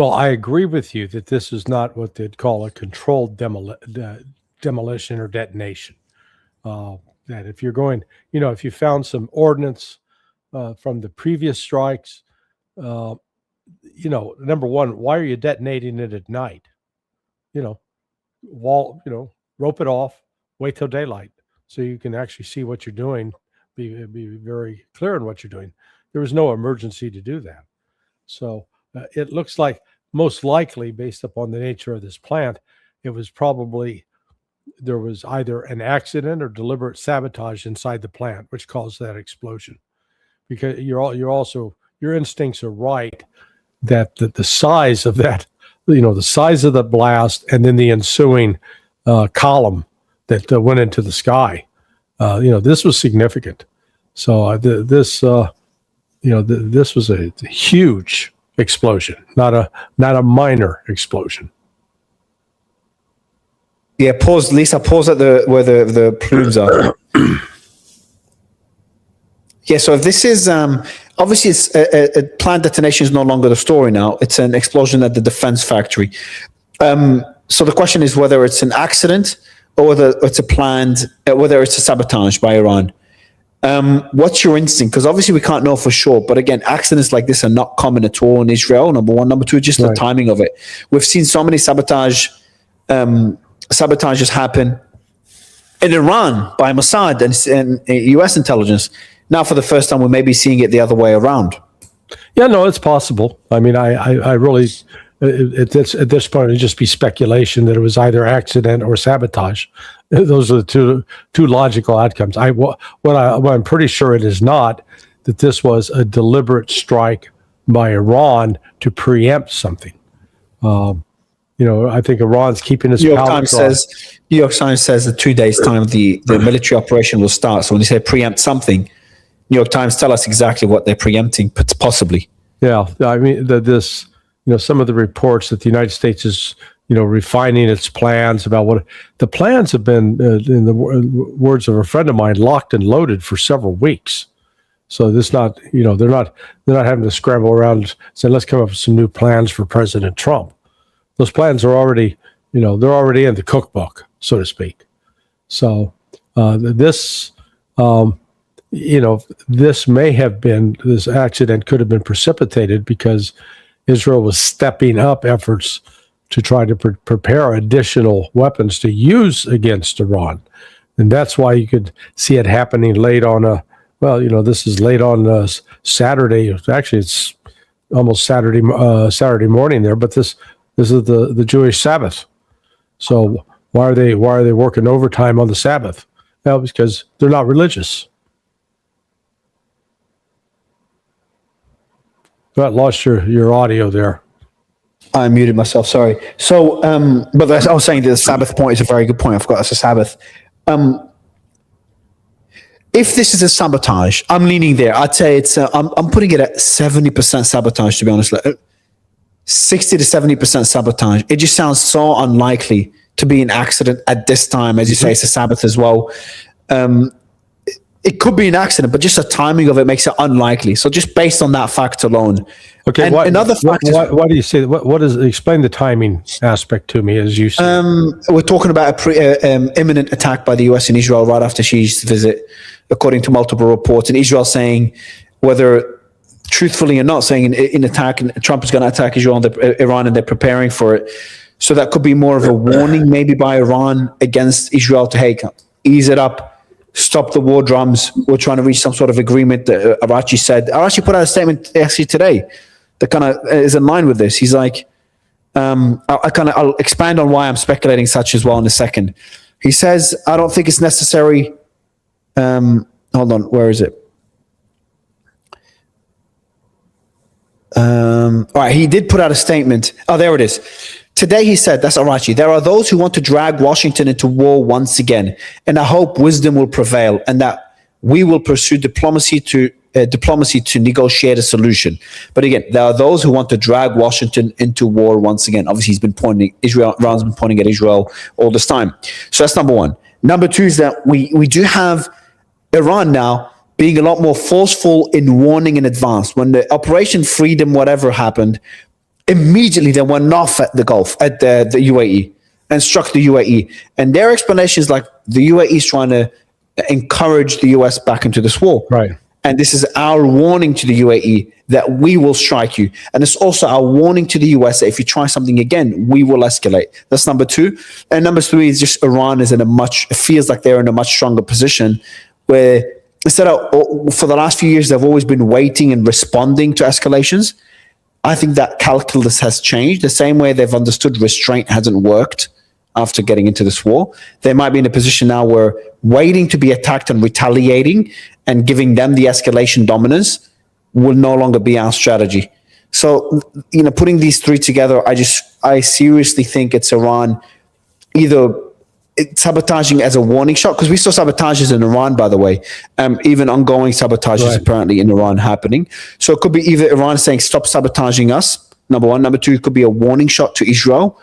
Well, I agree with you that this is not what they'd call a controlled demolition or detonation. Uh, that if you're going, if you found some ordnance from the previous strikes, uh, number one, why are you detonating it at night? You know, rope it off, wait till daylight so you can actually see what you're doing, be very clear on what you're doing. There was no emergency to do that. So it looks like most likely, based upon the nature of this plant, it was probably there was either an accident or deliberate sabotage inside the plant, which caused that explosion. Because your instincts are right that the size of that, the size of the blast and then the ensuing column that went into the sky, this was significant. So this was a huge explosion, not a minor explosion. Yeah, pause, Lisa. Pause at where the plumes are. Yeah, so if this is obviously it's a plant detonation is no longer the story now. It's an explosion at the defense factory. So the question is whether it's an accident or whether it's a planned, whether it's a sabotage by Iran. What's your instinct? Because obviously we can't know for sure. But again, accidents like this are not common at all in Israel. Number one, number two, just the timing of it. We've seen so many sabotages happen in Iran by Mossad and U.S. intelligence. Now, for the first time, we may be seeing it the other way around. Yeah, no, it's possible. I mean, I really, at this point, it'd just be speculation that it was either accident or sabotage. Those are the two logical outcomes. What I'm pretty sure it is not, that this was a deliberate strike by Iran to preempt something. I think Iran's keeping its powder dry. New York Times says in 2 days' time the military operation will start. So when they say preempt something, New York Times tell us exactly what they're preempting, possibly. Yeah, I mean some of the reports that the United States is refining its plans about what the plans have been, in the words of a friend of mine, locked and loaded for several weeks. So this not they're not having to scramble around and say let's come up with some new plans for President Trump. Those plans are already, they're already in the cookbook, so to speak. So this accident could have been precipitated because Israel was stepping up efforts to try to prepare additional weapons to use against Iran. And that's why you could see it happening late on this is late on Saturday. Actually, it's almost Saturday morning there, but this is the Jewish Sabbath. So why are they working overtime on the Sabbath? Well, because they're not religious. But lost your audio there. I muted myself, sorry. So, but I was saying that the Sabbath point is a very good point. I forgot that's a Sabbath. If this is a sabotage, I'm leaning there. I'd say it's. I'm putting it at 70% sabotage, to be honest. 60 to 70% sabotage. It just sounds so unlikely to be an accident at this time. As you say, it's a Sabbath as well. It could be an accident, but just the timing of it makes it unlikely. So just based on that fact alone. Okay. And another fact. Why do you say that? What is? Explain the timing aspect to me, as you say. We're talking about an imminent attack by the U.S. in Israel right after Xi's visit, according to multiple reports. And Israel saying, whether truthfully or not, saying in attack, and Trump is going to attack Iran, and they're preparing for it. So that could be more of a warning, maybe by Iran against Israel to, hey, ease it up. Stop the war drums. We're trying to reach some sort of agreement. Arachi said. Arachi put out a statement actually today that kind of is in line with this. He's like, I'll expand on why I'm speculating such as well in a second. He says, I don't think it's necessary. Hold on, where is it? All right, he did put out a statement. Oh, there it is. Today, he said, that's Arachi, there are those who want to drag Washington into war once again, and I hope wisdom will prevail and that we will pursue diplomacy to negotiate a solution. But again, there are those who want to drag Washington into war once again. Obviously, Iran's been pointing at Israel all this time. So that's number one. Number two is that we do have Iran now being a lot more forceful in warning in advance. When the Operation Freedom, whatever happened, immediately they went off at the Gulf, at the UAE, and struck the UAE. And their explanation is like the UAE is trying to encourage the US back into this war. Right. And this is our warning to the UAE that we will strike you. And it's also our warning to the US that if you try something again, we will escalate. That's number two. And number three is just Iran is in it feels like they're in a much stronger position where instead of, for the last few years, they've always been waiting and responding to escalations. I think that calculus has changed. The same way they've understood restraint hasn't worked after getting into this war. They might be in a position now where waiting to be attacked and retaliating and giving them the escalation dominance will no longer be our strategy. So, putting these three together, I seriously think it's Iran either sabotaging as a warning shot, because we saw sabotages in Iran, by the way, even ongoing sabotages apparently in Iran happening. So it could be either Iran saying, stop sabotaging us, number one. Number two, it could be a warning shot to Israel.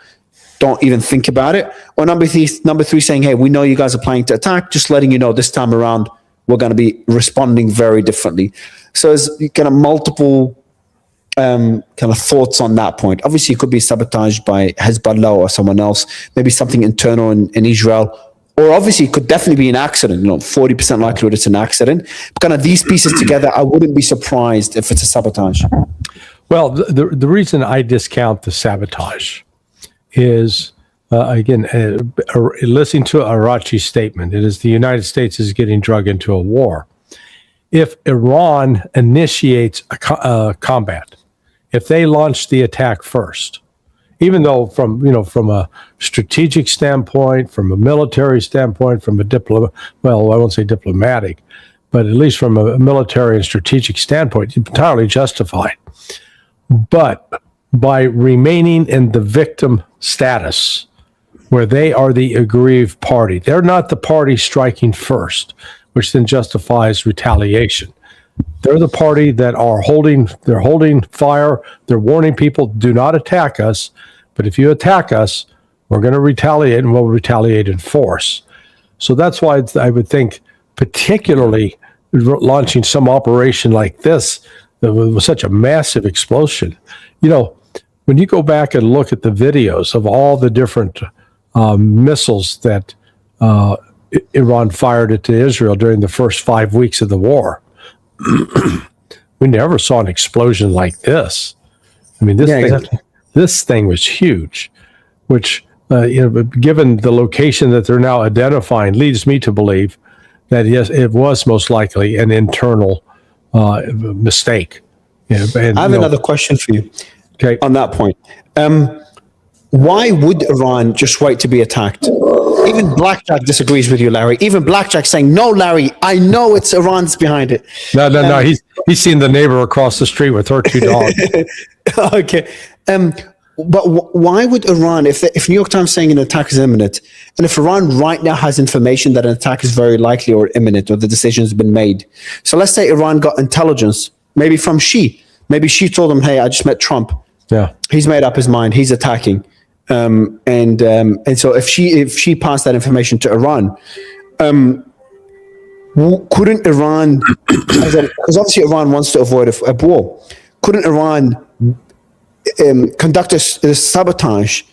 Don't even think about it. Or number three saying, hey, we know you guys are planning to attack, just letting you know this time around, we're going to be responding very differently. So there's kind of multiple kind of thoughts on that point. Obviously, it could be sabotaged by Hezbollah or someone else, maybe something internal in Israel, or obviously it could definitely be an accident, 40% likelihood it's an accident. But kind of these pieces together, I wouldn't be surprised if it's a sabotage. Well, the reason I discount the sabotage is, again, listening to Arachi's statement, it is the United States is getting dragged into a war. If Iran initiates a combat, if they launch the attack first, even though from a strategic standpoint, from a military standpoint, from a I won't say diplomatic, but at least from a military and strategic standpoint, entirely justified. But by remaining in the victim status, where they are the aggrieved party, they're not the party striking first, which then justifies retaliation. They're the party that are holding fire. They're warning people, do not attack us. But if you attack us, we're going to retaliate, and we'll retaliate in force. So that's why I would think, particularly launching some operation like this, that was such a massive explosion. When you go back and look at the videos of all the different missiles that Iran fired into Israel during the first 5 weeks of the war, we never saw an explosion like this. I mean, this thing was huge, which, given the location that they're now identifying, leads me to believe that, yes, it was most likely an internal mistake. I have another question for you. Okay. On that point. Why would Iran just wait to be attacked? Even Blackjack disagrees with you, Larry. Even Blackjack saying, no, Larry, I know it's Iran's behind it. No. He's seen the neighbor across the street with her 2 dogs. Okay. But why would Iran, if New York Times saying an attack is imminent, and if Iran right now has information that an attack is very likely or imminent, or the decision has been made. So let's say Iran got intelligence, maybe from Xi. Maybe Xi told them, hey, I just met Trump. Yeah. He's made up his mind. He's attacking. And so if she passed that information to Iran, couldn't Iran, because obviously Iran wants to avoid a war, couldn't Iran conduct a sabotage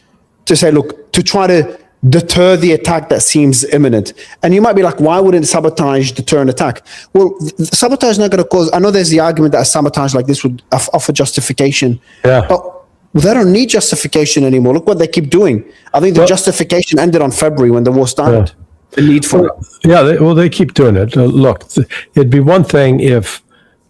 to say, look, to try to deter the attack that seems imminent? And you might be like, why wouldn't sabotage deter an attack? Well, sabotage is not going to cause, I know there's the argument that a sabotage like this would offer justification. Yeah. But they don't need justification anymore. Look what they keep doing. I think the justification ended on February when the war started. Yeah. The need for it. Yeah, they keep doing it. Look, it'd be one thing if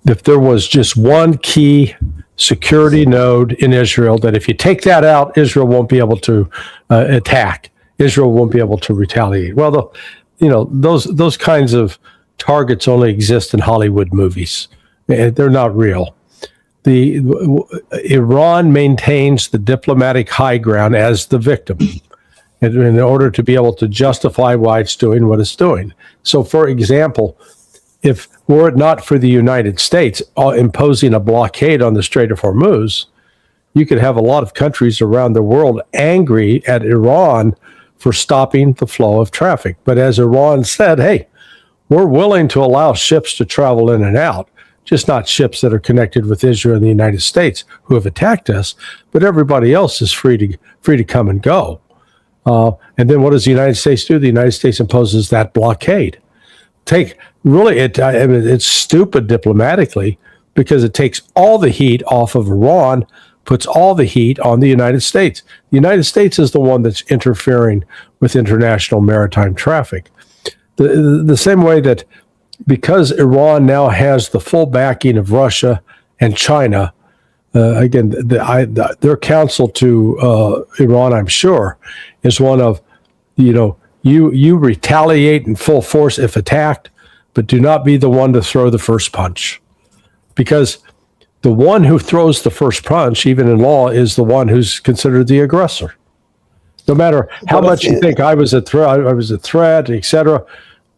there was just one key security node in Israel that if you take that out, Israel won't be able to attack. Israel won't be able to retaliate. Well, those kinds of targets only exist in Hollywood movies. They're not real. Iran maintains the diplomatic high ground as the victim in order to be able to justify why it's doing what it's doing. So, for example, if were it not for the United States imposing a blockade on the Strait of Hormuz, you could have a lot of countries around the world angry at Iran for stopping the flow of traffic. But as Iran said, hey, we're willing to allow ships to travel in and out. just not ships that are connected with Israel and the United States who have attacked us, but everybody else is free to come and go. And then what does the United States do? The United States imposes that blockade. It's stupid diplomatically because it takes all the heat off of Iran, puts all the heat on the United States. The United States is the one that's interfering with international maritime traffic. The same way that because Iran now has the full backing of Russia and China, their counsel to Iran, I'm sure, is one of, you retaliate in full force if attacked, but do not be the one to throw the first punch. Because the one who throws the first punch, even in law, is the one who's considered the aggressor. No matter how much you think I was a threat, etc.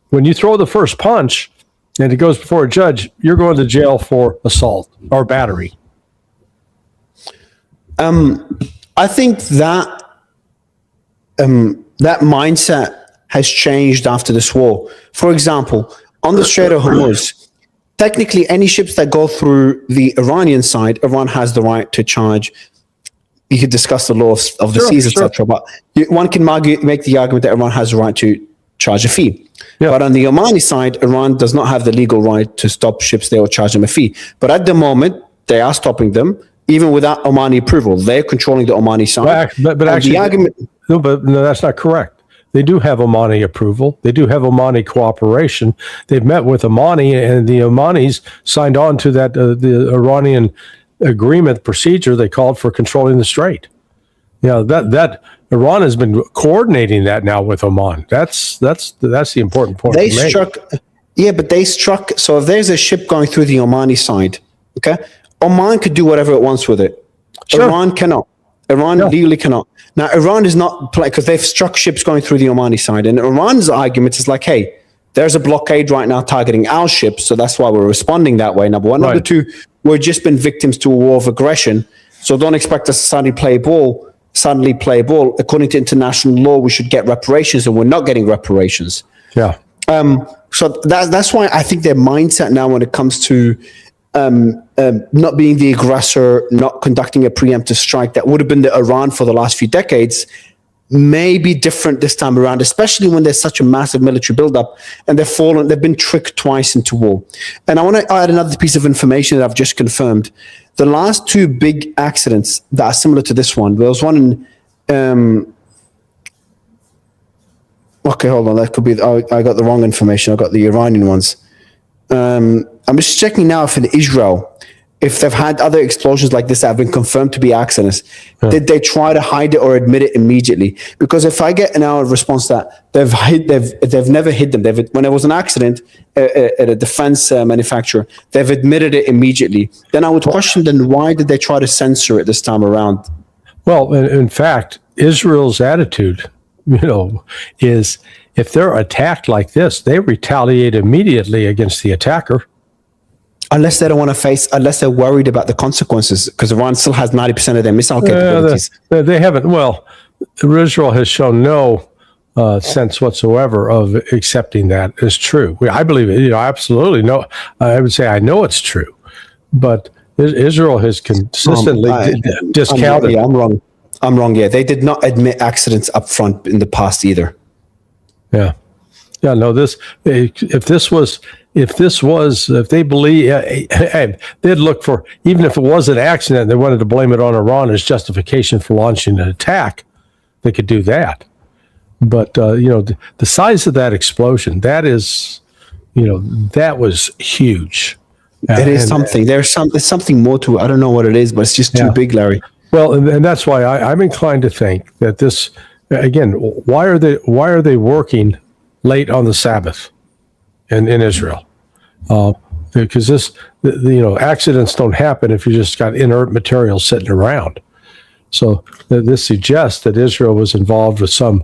When you throw the first punch and it goes before a judge, you're going to jail for assault or battery. I think that that mindset has changed after this war. For example, on the Strait of Hormuz, technically any ships that go through the Iranian side, Iran has the right to charge. You could discuss the law of the seas, etc. But one can make the argument that Iran has the right to charge a fee. Yeah. But on the Omani side, Iran does not have the legal right to stop ships there or charge them a fee. But at the moment, they are stopping them, even without Omani approval. They're controlling the Omani side. But actually, the argument, no, that's not correct. They do have Omani approval. They do have Omani cooperation. They've met with Omani, and the Omanis signed on to that the Iranian agreement procedure they called for controlling the strait. That Iran has been coordinating that now with Oman. That's the important point. They struck. So if there's a ship going through the Omani side, okay, Oman could do whatever it wants with it. Sure. Iran cannot. Iran legally cannot. Now, Iran is not, because they've struck ships going through the Omani side. And Iran's argument is like, hey, there's a blockade right now targeting our ships, so that's why we're responding that way. Number one. Right. Number two, we've just been victims to a war of aggression, so don't expect us to suddenly play ball. According to international law, we should get reparations, and we're not getting reparations. Yeah. So that's why I think their mindset now when it comes to not being the aggressor, not conducting a preemptive strike that would have been the Iran for the last few decades, may be different this time around, especially when there's such a massive military buildup and they've been tricked twice into war. And I want to add another piece of information that I've just confirmed. The last two big accidents that are similar to this one, there was one in, okay, hold on, that could be, I got the wrong information. I got the Iranian ones. I'm just checking now if in Israel, if they've had other explosions like this that have been confirmed to be accidents, did they try to hide it or admit it immediately? Because if I get now a response that they've never hid them, when there was an accident at a defense manufacturer, they've admitted it immediately. Then I would question them, why did they try to censor it this time around? Well, in fact, Israel's attitude, is if they're attacked like this, they retaliate immediately against the attacker. Unless they don't want to unless they're worried about the consequences, because Iran still has 90% of their missile capabilities. They haven't. Well, Israel has shown no sense whatsoever of accepting that as true. I believe it. Absolutely no. I would say I know it's true, but Israel has consistently discounted. I'm wrong. Yeah, they did not admit accidents up front in the past either. Yeah. No. If they believe, they'd look for, even if it was an accident, they wanted to blame it on Iran as justification for launching an attack, they could do that. But, the size of that explosion, that was huge. It is something. There's something more to it. I don't know what it is, but it's just too big, Larry. Well, and that's why I'm inclined to think that this, again, why are they working late on the Sabbath in Israel? Because accidents don't happen if you just got inert material sitting around. So this suggests that Israel was involved with some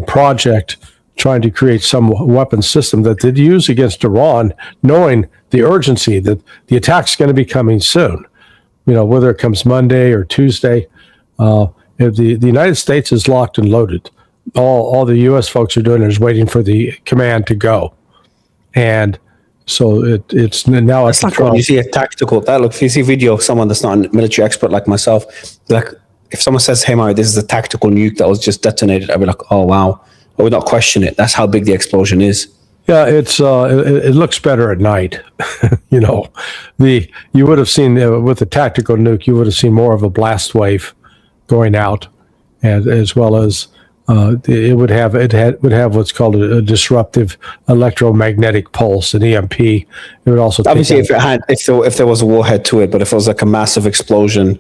project trying to create some weapon system that they'd use against Iran, knowing the urgency that the attack's going to be coming soon. Whether it comes Monday or Tuesday, if the United States is locked and loaded. All the U.S. folks are doing is waiting for the command to go. And So it's now It's at like when 12. you see a tactical, that look, if you see a video of someone that's not a military expert like myself, like if someone says, hey, Mario, this is a tactical nuke that was just detonated, I'd be like, oh, wow. I would not question it. That's how big the explosion is. Yeah, it looks better at night. You know, you would have seen with the tactical nuke, you would have seen more of a blast wave going out, and as well as would have what's called a disruptive electromagnetic pulse, an EMP. It would also Obviously, take out, if there was a warhead to it, but if it was like a massive explosion.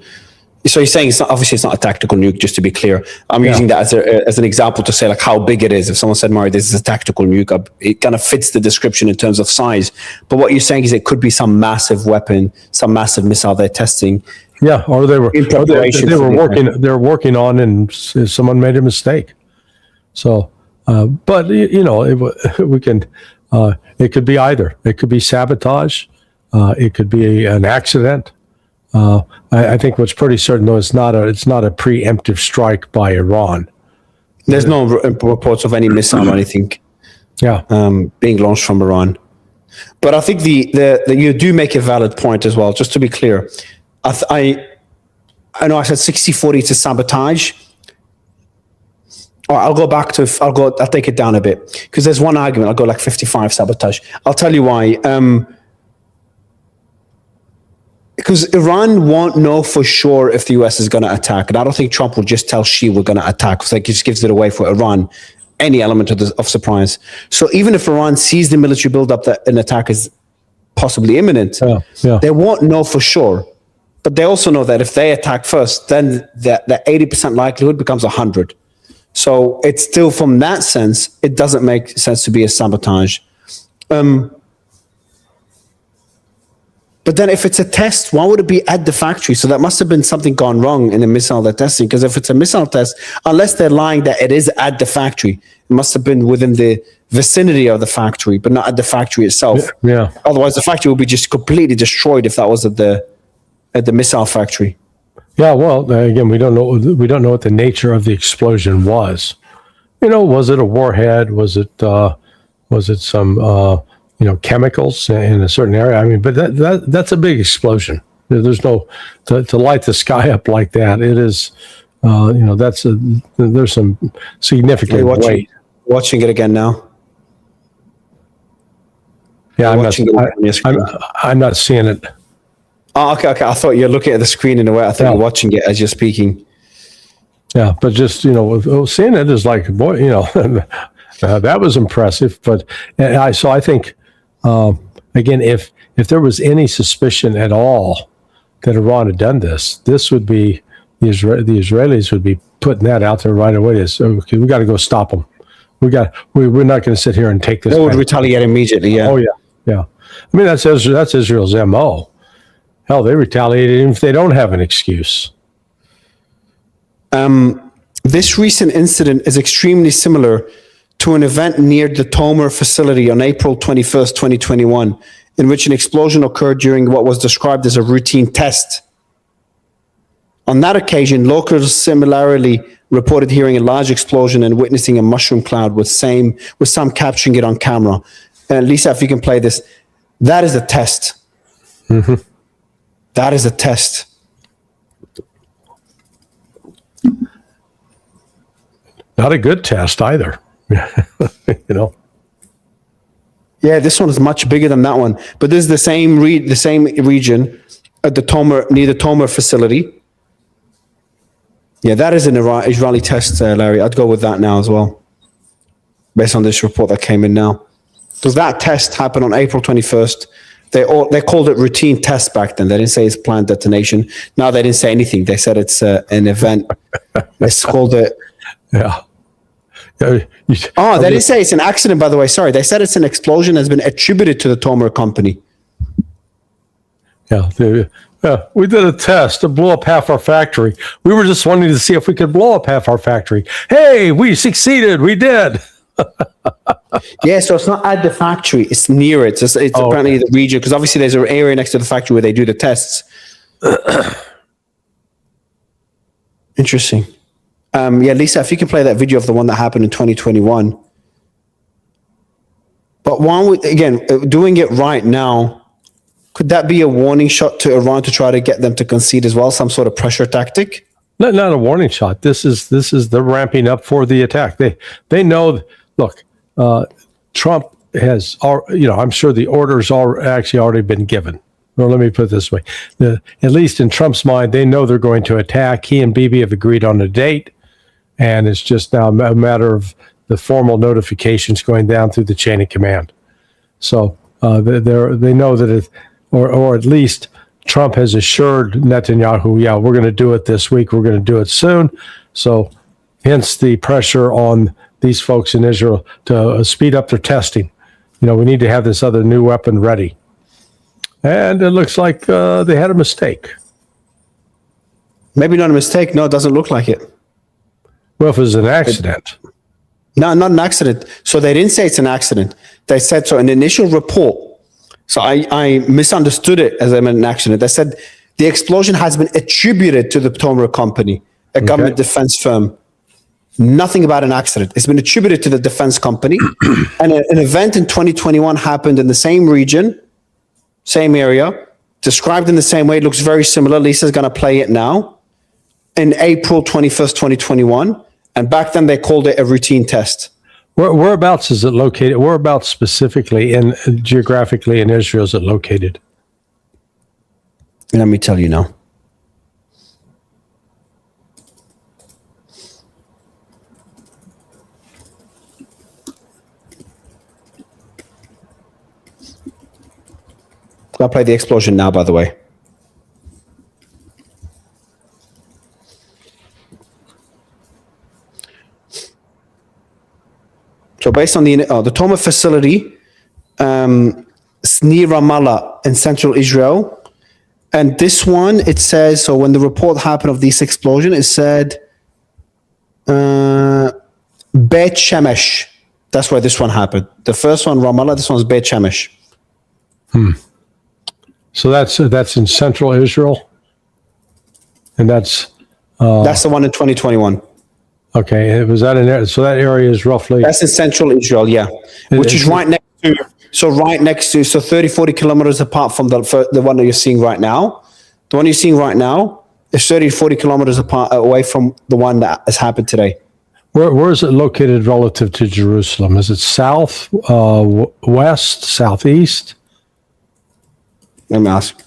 So you're saying it's not a tactical nuke, just to be clear. I'm using that as an example to say like how big it is. If someone said, Mario, this is a tactical nuke, it kind of fits the description in terms of size. But what you're saying is it could be some massive weapon, some massive missile they're testing. yeah, or they were In preparation they for were the working they were working on, and someone made a mistake. So, but we can. It could be either. It could be sabotage. It could be an accident. I think what's pretty certain though, it's not a preemptive strike by Iran. There's no reports of any missile or anything Yeah, being launched from Iran. But I think the you do make a valid point as well. Just to be clear, I know I said 60-40 to sabotage. Or I'll take it down a bit because there's one argument. I'll go like 55 sabotage. I'll tell you why. Because Iran won't know for sure if the US is going to attack. And I don't think Trump will just tell Xi we're going to attack, because that just gives it away for Iran, any element of surprise. So even if Iran sees the military buildup that an attack is possibly imminent, they won't know for sure. But they also know that if they attack first, then that 80% likelihood becomes 100. So it's still, from that sense, it doesn't make sense to be a sabotage. But then if it's a test, why would it be at the factory? So that must have been something gone wrong in the missile they're testing. Because if it's a missile test, unless they're lying that it is at the factory, it must have been within the vicinity of the factory, but not at the factory itself. Yeah. Otherwise, the factory would be just completely destroyed if that was at the missile factory. Yeah. Well, again, we don't know what the nature of the explosion was. Was it a warhead? Was it some chemicals in a certain area? I mean, but that's a big explosion. There's no to light the sky up like that. It is, there's some significant weight. Watching it again now. Yeah, I'm not seeing it. Oh, okay. I thought you're looking at the screen in a way. I thought you're watching it as you're speaking. Yeah, but just seeing it is like, boy, that was impressive. But I think. Again, if there was any suspicion at all that Iran had done this would be the Israelis would be putting that out there right away. So, okay, we got to go stop them. We're not going to sit here and take this. They would retaliate immediately. Yeah. Oh yeah. I mean, that's Israel's MO. Hell, they retaliate even if they don't have an excuse. This recent incident is extremely similar to an event near the Tomer facility on April 21st, 2021, in which an explosion occurred during what was described as a routine test. On that occasion, locals similarly reported hearing a large explosion and witnessing a mushroom cloud with some capturing it on camera. Lisa, if you can play this, that is a test. Mm-hmm. That is a test. Not a good test either. Yeah, this one is much bigger than that one. But this is the same region at near the Tomer facility. Yeah, that is an Israeli test, Larry. I'd go with that now as well, based on this report that came in now. Because that test happened on April 21st. They called it routine test back then. They didn't say it's planned detonation. Now they didn't say anything. They said it's an event. They called it. Yeah. They didn't say it's an accident, by the way. Sorry. They said it's an explosion has been attributed to the Tomer company. Yeah. We did a test to blow up half our factory. We were just wanting to see if we could blow up half our factory. Hey, we succeeded. We did. Yeah, so it's not at the factory. It's near it. It's apparently the region, because obviously there's an area next to the factory where they do the tests. Interesting. Lisa, if you can play that video of the one that happened in 2021. But doing it right now, could that be a warning shot to Iran to try to get them to concede as well? Some sort of pressure tactic? Not a warning shot. This is the ramping up for the attack. They know. Look, Trump has, I'm sure the orders are actually already been given. Well, let me put it this way: at least in Trump's mind, they know they're going to attack. He and Bibi have agreed on a date, and it's just now a matter of the formal notifications going down through the chain of command. So they know that or at least Trump has assured Netanyahu, yeah, we're going to do it this week. We're going to do it soon. So hence the pressure on these folks in Israel to speed up their testing. We need to have this other new weapon ready. And it looks like they had a mistake. Maybe not a mistake. No, it doesn't look like it. Well, if it was an accident. No, not an accident. So they didn't say it's an accident. They said, so an initial report. So I misunderstood it as an accident. They said the explosion has been attributed to the Tomer Company, a government defense firm. Nothing about an accident. It's been attributed to the defense company. And an event in 2021 happened in the same region, same area, described in the same way. It looks very similar. Lisa's going to play it now. In April 21st, 2021. And back then they called it a routine test. Whereabouts is it located? Whereabouts specifically geographically in Israel is it located? Let me tell you now. I'll play the explosion now, by the way. So based on the Tomer facility, it's near Ramallah in central Israel. And this one, it says, so when the report happened of this explosion, it said Beit Shemesh. That's where this one happened. The first one, Ramallah, this one's Beit Shemesh. So that's in central Israel? And that's the one in 2021. Okay, was that in there? So that area is roughly... That's in central Israel, yeah. Which is right next to, so 30, 40 kilometers apart from the one that you're seeing right now. The one you're seeing right now is 30, 40 kilometers away from the one that has happened today. Where is it located relative to Jerusalem? Is it south, west, southeast? Let me ask.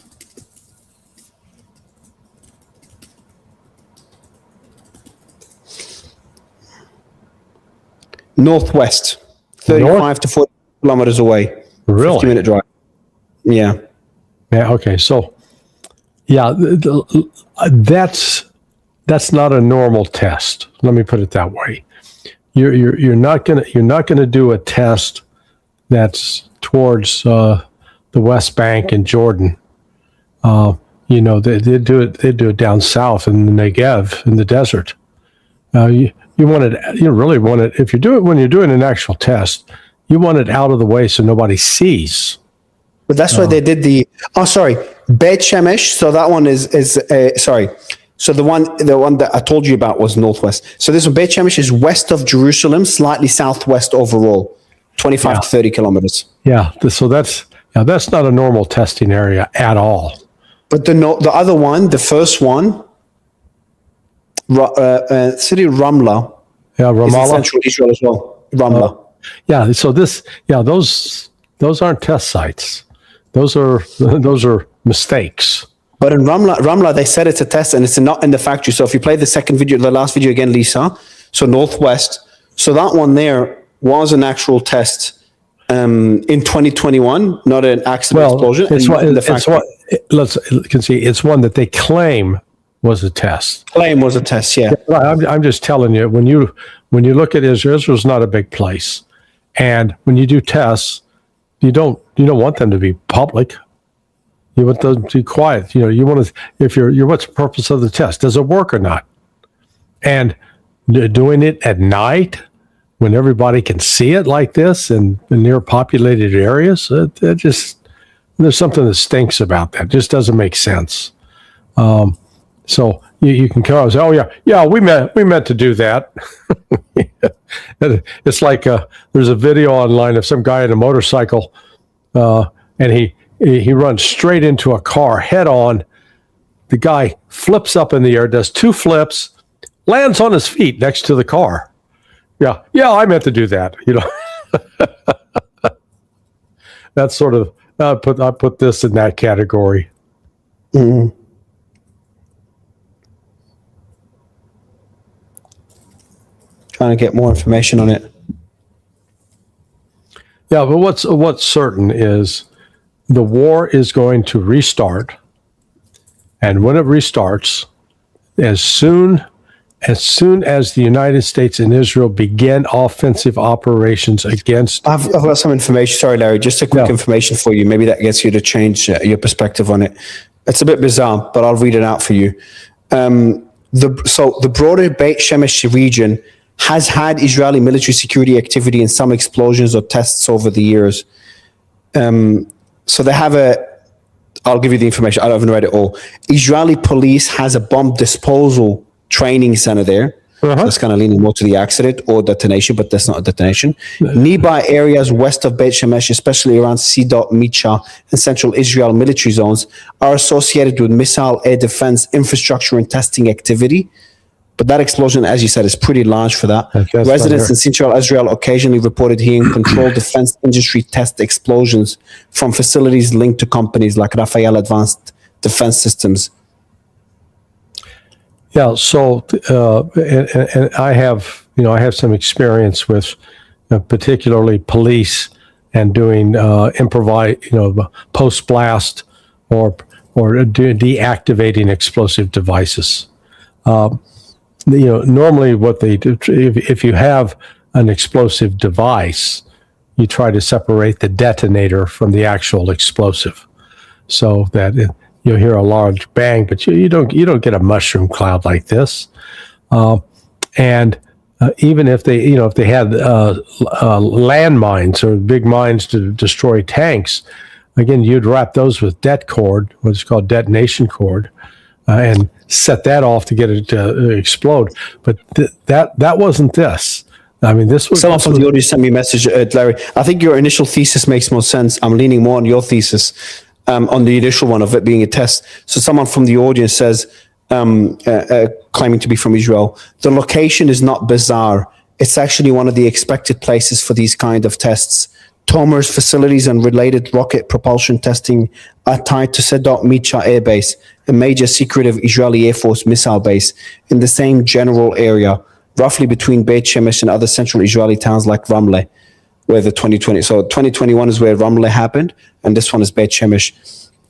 Northwest, 35 to 40 kilometers away. Really? 50-minute drive. Yeah. Yeah. Okay. So, yeah, that's not a normal test. Let me put it that way. You're not gonna do a test that's towards the West Bank and Jordan. They do it down south in the Negev in the desert. You really want it, if when you're doing an actual test, you want it out of the way so nobody sees. But that's why they did Beit Shemesh. So that one is So the one that I told you about was northwest. So this one, Beit Shemesh, is west of Jerusalem, slightly southwest overall, 25 to 30 kilometers. Yeah. So that's not a normal testing area at all. But the other one, the first one, city Ramla. Yeah, Ramallah. Is in central Israel as well. Ramla. So those aren't test sites. Those are mistakes. But in Ramla, they said it's a test and it's not in the factory. So if you play the last video again, Lisa, so northwest. So that one there was an actual test in 2021, not an accident explosion. It's one that they claim was a test. Claim was a test, yeah. I'm just telling you, when you look at Israel, Israel's not a big place, and when you do tests, you don't want them to be public. You want them to be quiet. You want to, what's the purpose of the test? Does it work or not? And doing it at night when everybody can see it like this in near populated areas, there's something that stinks about that. It just doesn't make sense. So, you can come out and say, "Oh yeah, we meant to do that." It's like there's a video online of some guy on a motorcycle, and he runs straight into a car head on. The guy flips up in the air, does 2 flips, lands on his feet next to the car. Yeah, I meant to do that. That's sort of I put this in that category. Mm-hmm. Trying to get more information on it. Yeah, but what's certain is the war is going to restart, and when it restarts, as soon as the United States and Israel begin offensive operations against... I've got some information. Sorry, Larry, just a quick information for you. Maybe that gets you to change your perspective on it. It's a bit bizarre, but I'll read it out for you. So the broader Beit Shemesh region has had Israeli military security activity and some explosions or tests over the years. So they have I'll give you the information. I haven't read it all. Israeli police has a bomb disposal training center there. So that's kind of leaning more to the accident or detonation, but that's not a detonation. Nearby areas west of Beit Shemesh, especially around Sidot, Micha, and central Israel military zones, are associated with missile air defense infrastructure and testing activity. But that explosion, as you said, is pretty large for that. Residents in central Israel occasionally reported hearing controlled defense industry test explosions from facilities linked to companies like Rafael Advanced Defense Systems. Yeah, so and I have some experience with particularly police and doing post blast or deactivating explosive devices. Normally what they do, if you have an explosive device, you try to separate the detonator from the actual explosive, so that you'll hear a large bang, but you don't get a mushroom cloud like this. And even if they had landmines or big mines to destroy tanks, again, you'd wrap those with what's called detonation cord, and set that off to get it to explode. But that wasn't this. I mean, this was... Someone from the audience sent me a message, Larry. I think your initial thesis makes more sense. I'm leaning more on your thesis, on the initial one of it being a test. So someone from the audience says, claiming to be from Israel, the location is not bizarre. It's actually one of the expected places for these kind of tests. Tomer's facilities and related rocket propulsion testing are tied to Sedot Micha Air Base, a major secretive Israeli Air Force missile base in the same general area, roughly between Beit Shemesh and other central Israeli towns like Ramleh, where the 2021 is where Ramleh happened, and this one is Beit Shemesh,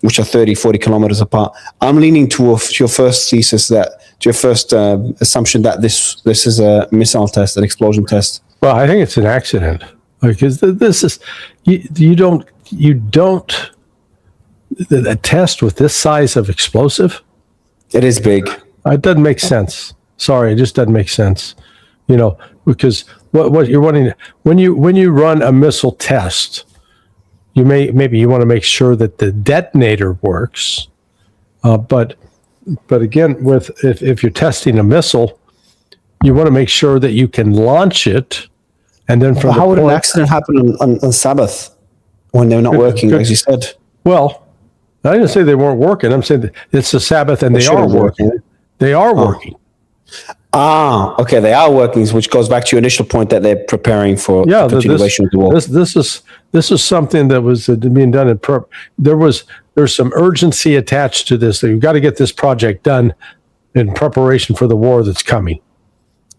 which are 30-40 kilometers apart. I'm leaning towards your first thesis, assumption that this is a missile test, an explosion test. Well, I think it's an accident, because this is you don't a test with this size of explosive. It is big. It doesn't make sense. Sorry, it just doesn't make sense. Because what you're wanting when you run a missile test, maybe you want to make sure that the detonator works. But again, if you're testing a missile, you want to make sure that you can launch it. And then how would an accident happen on Sabbath when they're not working, as you said? Well, I didn't say they weren't working. I'm saying it's the Sabbath and they are working. They are working. Okay, they are working, which goes back to your initial point that they're preparing for continuation of the war. This is something that was being done in there's some urgency attached to this. You've got to get this project done in preparation for the war that's coming.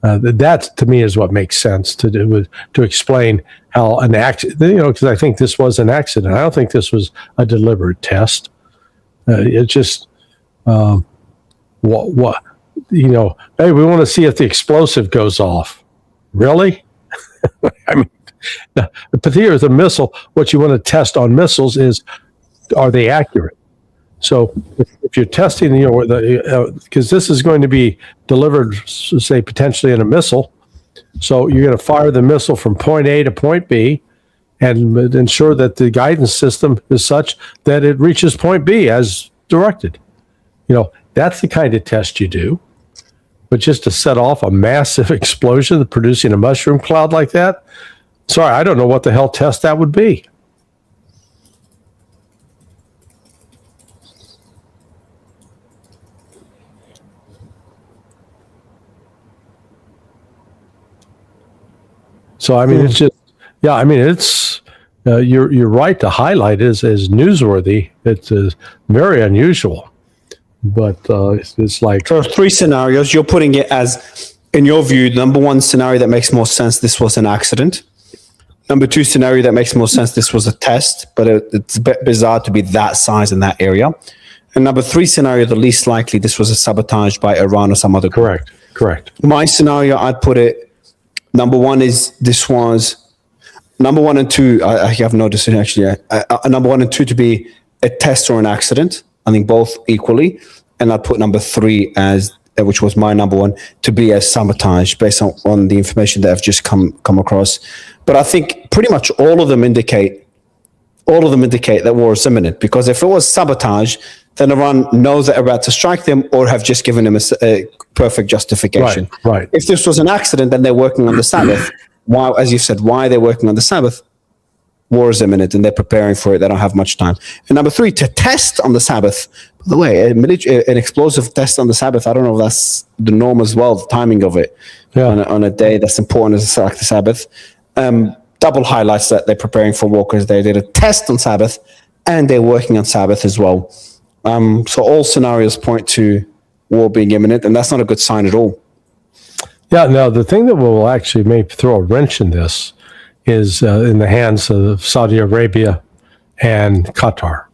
That to me is what makes sense to do, to explain how an accident. Because I think this was an accident. I don't think this was a deliberate test. It just what. Hey, we want to see if the explosive goes off. Really? I mean, particularly with a missile, what you want to test on missiles is, are they accurate? So if you're testing, because this is going to be delivered, say, potentially in a missile, so you're going to fire the missile from point A to point B and ensure that the guidance system is such that it reaches point B as directed. That's the kind of test you do. but just to set off a massive explosion producing a mushroom cloud like that, sorry, I don't know what the hell test that would be. So I mean, it's just, yeah. I mean, it's you're right to highlight it as newsworthy. It's very unusual, but it's like, So 3 scenarios. You're putting it as, in your view, number 1 scenario that makes more sense, this was an accident. Number 2 scenario that makes more sense, this was a test, but it's a bit bizarre to be that size in that area. And number 3 scenario, the least likely, this was a sabotage by Iran or some other group. correct. My scenario, I'd put it, number 1 is this was, number 1 and 2, I have no decision actually. Number 1 and 2 to be a test or an accident. I think both equally. And I'd put number 3 as, which was my number 1, to be a sabotage based on the information that I've just come across. But I think pretty much all of them indicate that war is imminent, because if it was sabotage, then Iran knows that they're about to strike them or have just given them a perfect justification. Right. If this was an accident, then they're working on the Sabbath. Why, as you said, why they're working on the Sabbath? War is imminent and they're preparing for it. They don't have much time. And number 3, to test on the Sabbath. By the way, an explosive test on the Sabbath, I don't know if that's the norm as well, the timing of it on a day that's important as like the Sabbath. Double highlights that they're preparing for war, because they did a test on Sabbath and they're working on Sabbath as well. So all scenarios point to war being imminent, and that's not a good sign at all. Yeah, now the thing that will actually maybe throw a wrench in this is in the hands of Saudi Arabia and Qatar.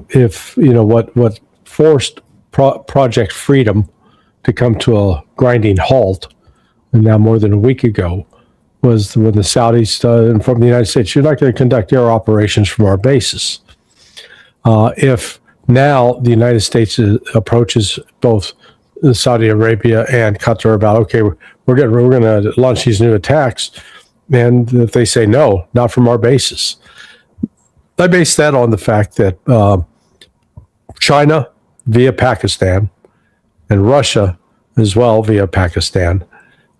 If, you know, what forced Project Freedom to come to a grinding halt, and now more than a week ago, was when the Saudis and from the United States, you're not going to conduct air operations from our bases. If now the United States approaches both Saudi Arabia and Qatar about, okay, we're going to launch these new attacks, and if they say no, not from our bases, I base that on the fact that China via Pakistan and Russia as well via Pakistan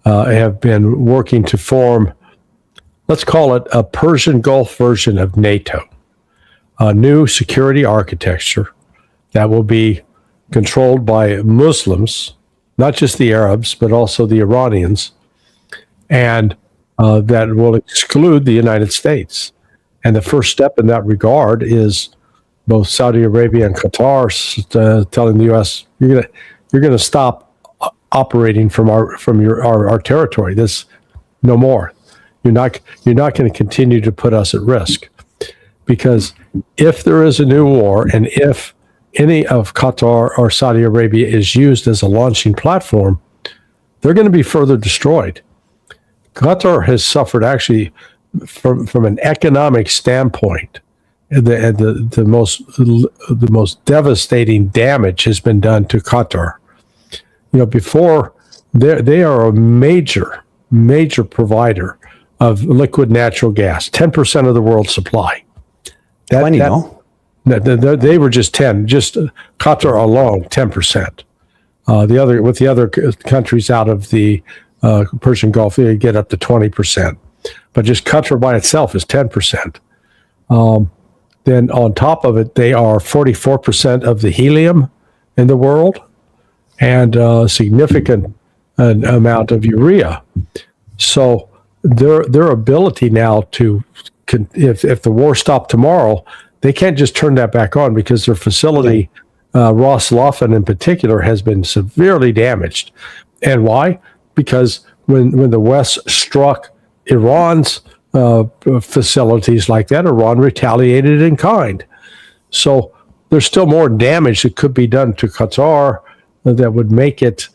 have been working to form, let's call it a Persian Gulf version of NATO, a new security architecture that will be controlled by Muslims, not just the Arabs, but also the Iranians, and that will exclude the United States. And the first step in that regard is both Saudi Arabia and Qatar telling the U.S., you're going to stop operating from our territory. This no more. You're not going to continue to put us at risk, because if there is a new war and if any of Qatar or Saudi Arabia is used as a launching platform, they're going to be further destroyed. Qatar has suffered actually from an economic standpoint. The most devastating damage has been done to Qatar. You know, before they are a major provider of liquid natural gas, 10% of the world's supply. They were just 10, just Qatar alone, 10%. The other countries out of the Persian Gulf, they get up to 20%. But just Qatar by itself is 10%. Then on top of it, they are 44% of the helium in the world, and a significant amount of urea. So their ability now to, if the war stopped tomorrow, they can't just turn that back on, because their facility, Ras-Laffan in particular, has been severely damaged. And why? Because when the West struck Iran's facilities like that, Iran retaliated in kind. So there's still more damage that could be done to Qatar that would make it,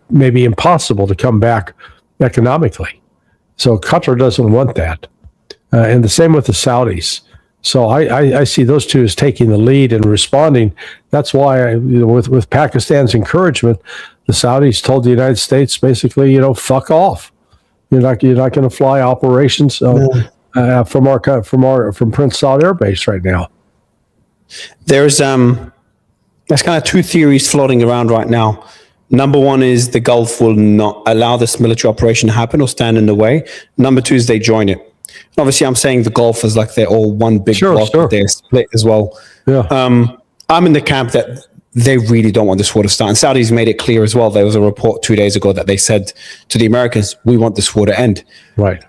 maybe impossible to come back economically. So Qatar doesn't want that. And the same with the Saudis. So I see those two as taking the lead and responding. That's why, with Pakistan's encouragement, the Saudis told the United States basically, fuck off. You're not going to fly operations from Prince Saud Air Base right now. There's There's kind of two theories floating around right now. Number one is the Gulf will not allow this military operation to happen or stand in the way. Number two is they join it. Obviously, I'm saying the Gulf is like they're all one big block, but they're split as well. Yeah. I'm in the camp that they really don't want this war to start. And Saudis made it clear as well. There was a report 2 days ago that they said to the Americans, we want this war to end. Right.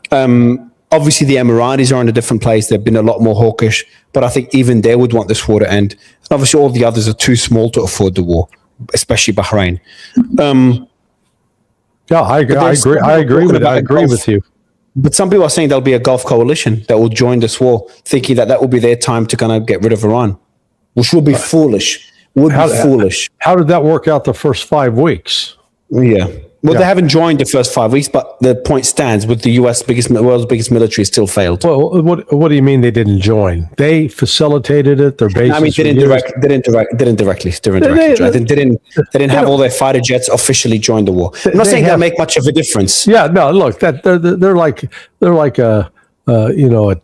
Obviously, the Emiratis are in a different place. They've been a lot more hawkish, but I think even they would want this war to end. And obviously, all the others are too small to afford the war, especially Bahrain. Yeah, I agree. I agree with you. But some people are saying there'll be a Gulf coalition that will join this war, thinking that that will be their time to kind of get rid of Iran, which would be foolish. How did that work out the first 5 weeks? Yeah. Well, they haven't joined the first 5 weeks, but the point stands with the U.S. world's biggest military still failed. Well, what do you mean they didn't join? They facilitated it. Their bases. I mean, they didn't directly. They didn't have all their fighter jets officially join the war. I'm not saying that'll make much of a difference. Yeah, no. Look, that they're like a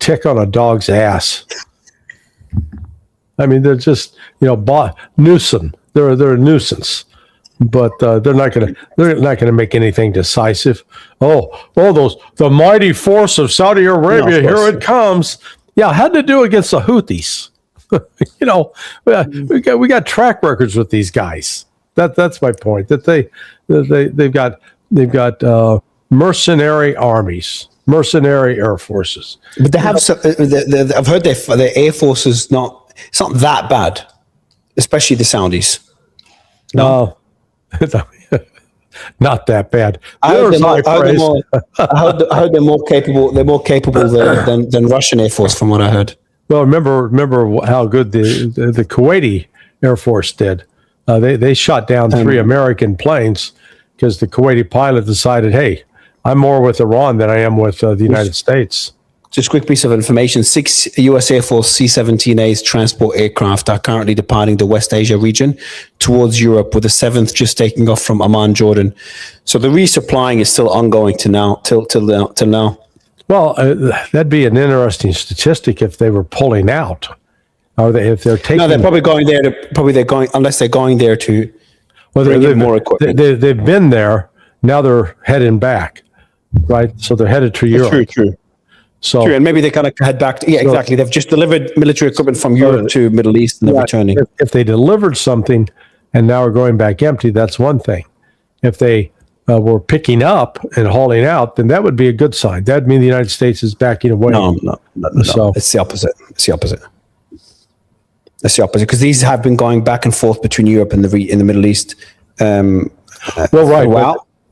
tick on a dog's ass. I mean, they're just nuisance. They're a nuisance. But they're not going to make anything decisive. The mighty force of Saudi Arabia, here it comes. Yeah, how'd they do against the Houthis? We got track records with these guys. That's my point. That they've got mercenary armies, mercenary air forces. But they have. I've heard their air force is not. It's not that bad, especially the Saudis. No. Not that bad. I heard they're more capable. They're more capable than Russian Air Force, from what I heard. Well, remember how good the Kuwaiti Air Force did. They shot down 3 American planes because the Kuwaiti pilot decided, hey, I'm more with Iran than I am with the United States. Just a quick piece of information. 6 U.S. Air Force C-17A's transport aircraft are currently departing the West Asia region towards Europe, with the 7th just taking off from Amman, Jordan. So the resupplying is still ongoing till now. Well, that'd be an interesting statistic if they were pulling out. If they're taking? No, they're probably going there unless they're going there to bring in more equipment. They've been there. Now they're heading back, right? So they're headed to Europe. True. So, true, and maybe they kind of head back to, exactly. They've just delivered military equipment from Europe to Middle East, and they're returning. If they delivered something and now are going back empty, that's one thing. If they were picking up and hauling out, then that would be a good sign. That'd mean the United States is backing away. No. So it's the opposite. Because these have been going back and forth between Europe and the Middle East. Right.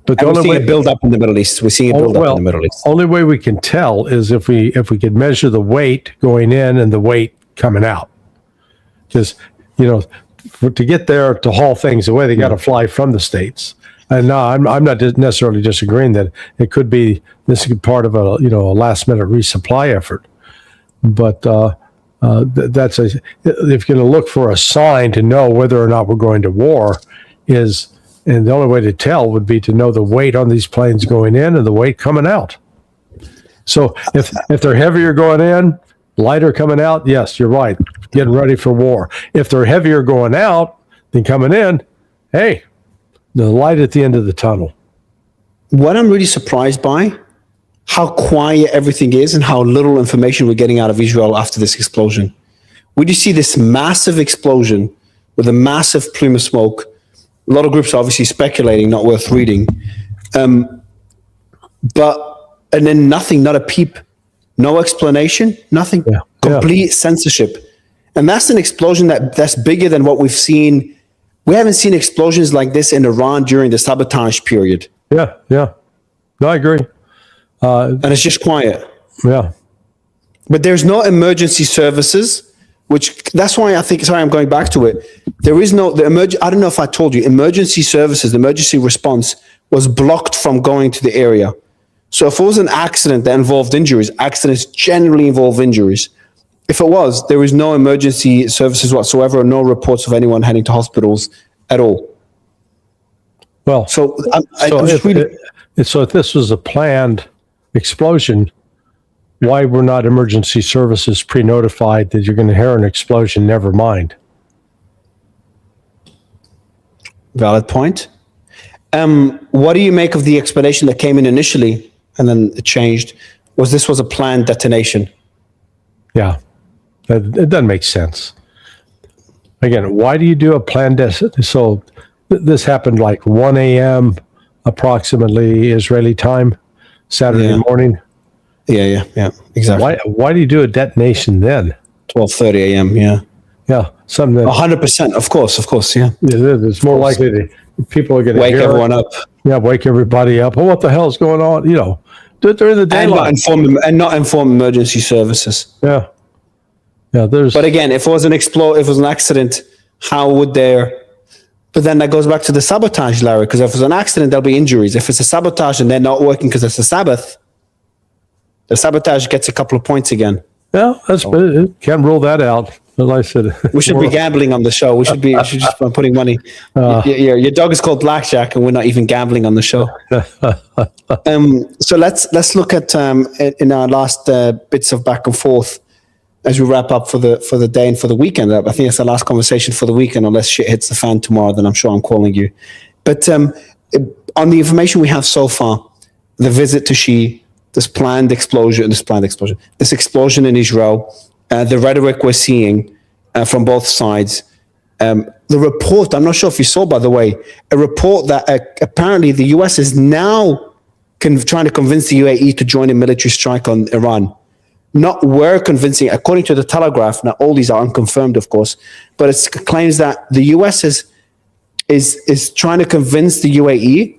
But we're seeing a build up in the Middle East. We're seeing a build up in the Middle East. Only way we can tell is if we could measure the weight going in and the weight coming out. Because to get there to haul things away, they got to fly from the States. And no, I'm not necessarily disagreeing that it could be this is part of a last minute resupply effort. But that's if you're going to look for a sign to know whether or not we're going to war is. And the only way to tell would be to know the weight on these planes going in and the weight coming out. So if they're heavier going in, lighter coming out, yes, you're right, getting ready for war. If they're heavier going out than coming in, hey, the light at the end of the tunnel. What I'm really surprised by, how quiet everything is and how little information we're getting out of Israel after this explosion. We just see this massive explosion with a massive plume of smoke. A lot of groups are obviously speculating, not worth reading. And then nothing, not a peep, no explanation, nothing, complete censorship. And that's an explosion that's bigger than what we've seen. We haven't seen explosions like this in Iran during the sabotage period. Yeah. No, I agree. And it's just quiet. Yeah. But there's no emergency services. That's why I think, sorry, I'm going back to it. There is no, I don't know if I told you, emergency services, the emergency response was blocked from going to the area. So if it was an accident that involved injuries, accidents generally involve injuries. If it was, there is no emergency services whatsoever, no reports of anyone heading to hospitals at all. Well, so if this was a planned explosion, why were not emergency services pre-notified that you're going to hear an explosion? Never mind. Valid point. What do you make of the explanation that came in initially and then it changed? This was a planned detonation? Yeah, it doesn't make sense. Again, why do you do a planned detonation? So this happened like 1 a.m. approximately Israeli time, Saturday morning. Yeah, exactly. Why do you do a detonation then? 12:30 a.m. Yeah, something that 100%. Of course. Yeah, it's more likely that people are going to wake everyone up. Yeah, wake everybody up. Oh, what the hell's going on? Do it during the daylight and not inform emergency services. Yeah. But again, if it was an accident, how would there? But then that goes back to the sabotage, Larry. Because if it's an accident, there'll be injuries. If it's a sabotage and they're not working because it's a Sabbath, the sabotage gets a couple of points again. Yeah, can't rule that out. As I said, we should be gambling on the show. We should just be putting money. Your dog is called Blackjack, and we're not even gambling on the show. So let's look at in our last bits of back and forth as we wrap up for the day and for the weekend. I think it's the last conversation for the weekend, unless shit hits the fan tomorrow. Then I'm sure I'm calling you. But on the information we have so far, the visit to Xi, this explosion in Israel, the rhetoric we're seeing from both sides, the report, I'm not sure if you saw, by the way, a report that apparently the US is now trying to convince the UAE to join a military strike on Iran. Not we're convincing, according to the Telegraph, now all these are unconfirmed, of course, but it claims that the US is trying to convince the UAE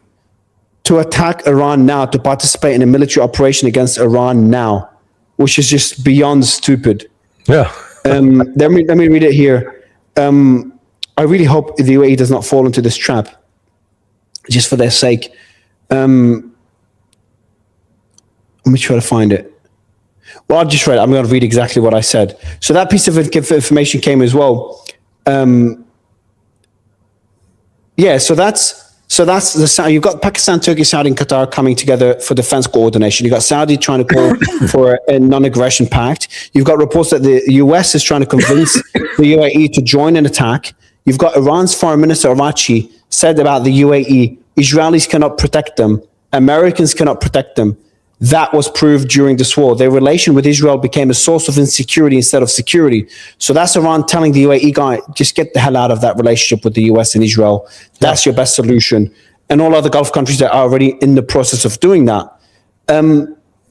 to attack Iran now, to participate in a military operation against Iran now, which is just beyond stupid. Yeah. Let me read it here. I really hope the UAE does not fall into this trap, just for their sake. Let me try to find it. Well, I'll just read it. I'm going to read exactly what I said. So that piece of information came as well. So that's you've got Pakistan, Turkey, Saudi, and Qatar coming together for defense coordination. You've got Saudi trying to call for a non-aggression pact. You've got reports that the US is trying to convince the UAE to join an attack. You've got Iran's foreign minister Arachi said about the UAE, Israelis cannot protect them, Americans cannot protect them. That was proved during this war. Their relation with Israel became a source of insecurity instead of security. So that's Iran telling the UAE guy, just get the hell out of that relationship with the US and Israel. That's your best solution. And all other Gulf countries that are already in the process of doing that.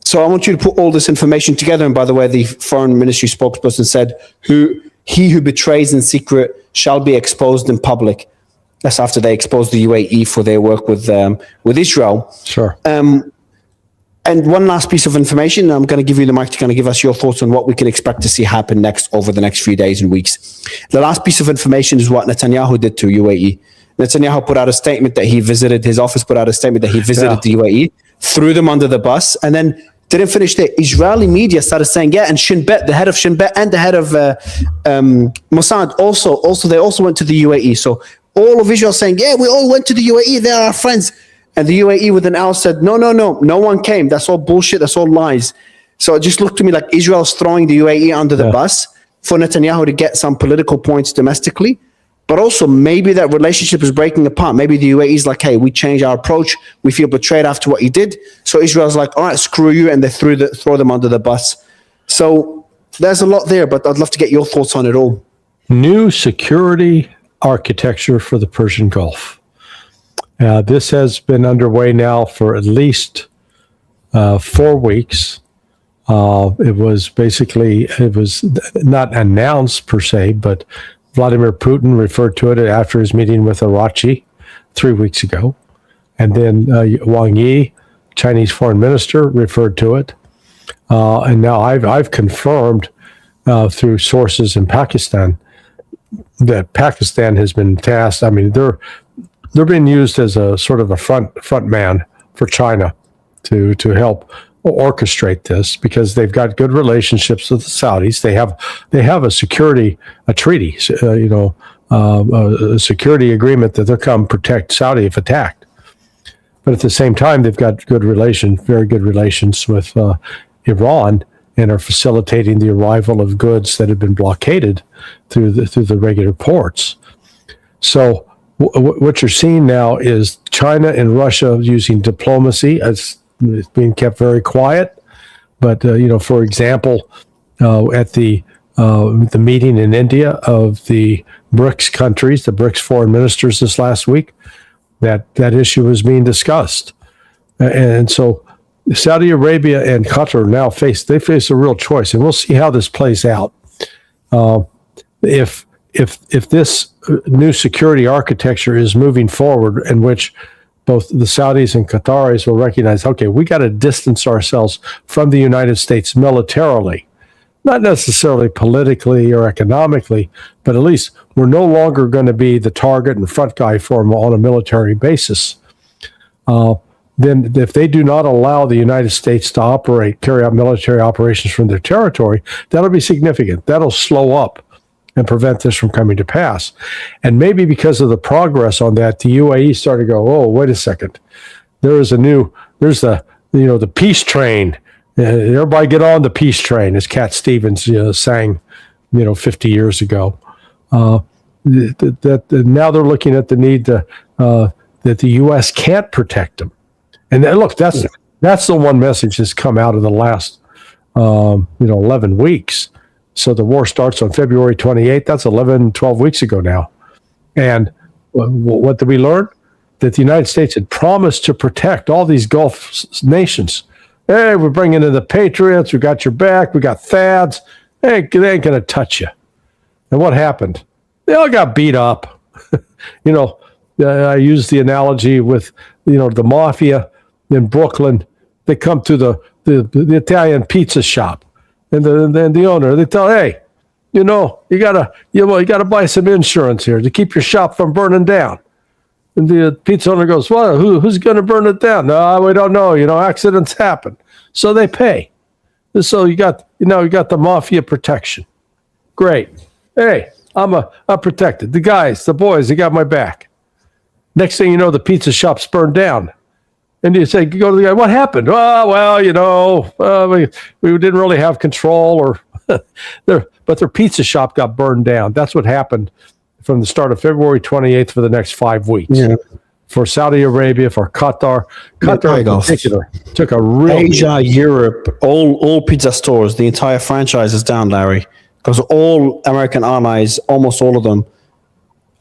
So I want you to put all this information together. And by the way, the foreign ministry spokesperson said, he who betrays in secret shall be exposed in public. That's after they exposed the UAE for their work with Israel. Sure. And one last piece of information, I'm going to give you the mic to kind of give us your thoughts on what we can expect to see happen next over the next few days and weeks. The last piece of information is what Netanyahu did to UAE. Netanyahu put out a statement that his office put out a statement that he visited the UAE, threw them under the bus, and then didn't finish there. Israeli media started saying, and Shin Bet, the head of Shin Bet and the head of Mossad they also went to the UAE. So all of Israel saying, we all went to the UAE, they're our friends. And the UAE with an L said, no one came. That's all bullshit. That's all lies. So it just looked to me like Israel's throwing the UAE under the bus for Netanyahu to get some political points domestically. But also maybe that relationship is breaking apart. Maybe the UAE is like, hey, we changed our approach. We feel betrayed after what you did. So Israel's like, all right, screw you. And they throw them under the bus. So there's a lot there, but I'd love to get your thoughts on it all. New security architecture for the Persian Gulf. This has been underway now for at least 4 weeks. It was not announced per se, but Vladimir Putin referred to it after his meeting with Arachi 3 weeks ago. And then Wang Yi, Chinese foreign minister, referred to it. And now I've confirmed through sources in Pakistan that Pakistan has been tasked. I mean, they're being used as a sort of a front man for China to help orchestrate this because they've got good relationships with the Saudis. They have a treaty, a security agreement that they'll come protect Saudi if attacked. But at the same time, they've got very good relations with Iran, and are facilitating the arrival of goods that have been blockaded through the regular ports. So what you're seeing now is China and Russia using diplomacy. It's being kept very quiet. But for example, at the meeting in India of the BRICS countries, the BRICS foreign ministers this last week, that issue was being discussed, and so Saudi Arabia and Qatar now face a real choice, and we'll see how this plays out. If this new security architecture is moving forward, in which both the Saudis and Qataris will recognize, okay, we got to distance ourselves from the United States militarily, not necessarily politically or economically, but at least we're no longer going to be the target and front guy for them on a military basis. Then if they do not allow the United States to carry out military operations from their territory, that'll be significant. That'll slow up and prevent this from coming to pass. And maybe because of the progress on that, the UAE started to go, oh, wait a second. There's the peace train. Everybody get on the peace train, as Cat Stevens sang, 50 years ago. That now they're looking at the need that the U.S. can't protect them. And look, that's the one message that's come out of the last 11 weeks. So the war starts on February 28th. That's 12 weeks ago now. And what did we learn? That the United States had promised to protect all these Gulf nations. Hey, we're bringing in the Patriots. We got your back. We got THAADs. Hey, they ain't going to touch you. And what happened? They all got beat up. I use the analogy with, the mafia in Brooklyn. They come to the Italian pizza shop. And then the owner, they tell, hey, you gotta buy some insurance here to keep your shop from burning down. And the pizza owner goes, well, who's going to burn it down? No, we don't know. Accidents happen, so they pay. And so you got the mafia protection. Great. Hey, I'm protected. The guys, the boys, they got my back. Next thing you know, the pizza shop's burned down. And you say, go to the guy, what happened? Oh, well, we didn't really have control, but their pizza shop got burned down. That's what happened from the start of February 28th for the next 5 weeks. Yeah. For Saudi Arabia, for Qatar in particular, took a real... Asia, Europe, all pizza stores, the entire franchise is down, Larry, because all American allies, almost all of them,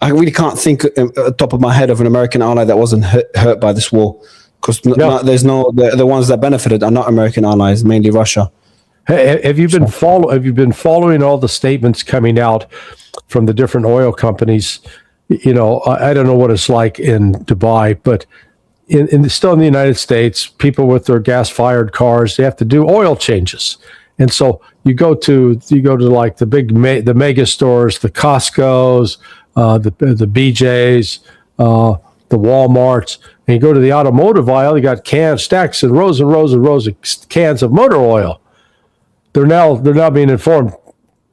I really can't think at the top of my head of an American ally that wasn't hurt by this war. Because the ones that benefited are not American allies, mainly Russia. Hey, have you been following all the statements coming out from the different oil companies? I don't know what it's like in Dubai, but still in the United States, people with their gas-fired cars, they have to do oil changes, and so you go to like the mega stores, the Costco's, the BJ's, the Walmarts. And you go to the automotive aisle, you got stacks and rows of cans of motor oil. They're now being informed,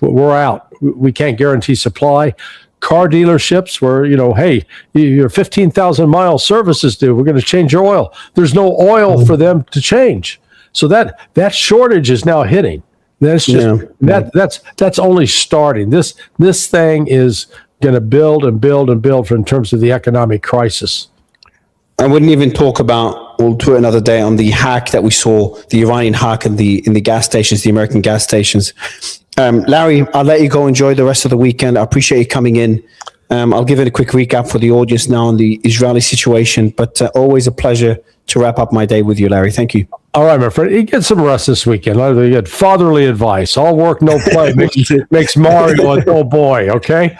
we're out. We can't guarantee supply. Car dealerships where, hey, your 15,000 mile service is due. We're going to change your oil. There's no oil for them to change. So that shortage is now hitting. That's just that's only starting. This thing is going to build and build and build in terms of the economic crisis. I wouldn't even talk about, we'll do it another day, on the hack that we saw, the Iranian hack in the gas stations, the American gas stations. Larry, I'll let you go enjoy the rest of the weekend. I appreciate you coming in. I'll give it a quick recap for the audience now on the Israeli situation, but always a pleasure to wrap up my day with you, Larry. Thank you. All right, my friend. You get some rest this weekend. You get fatherly advice. All work, no play makes Mario a dull boy, okay?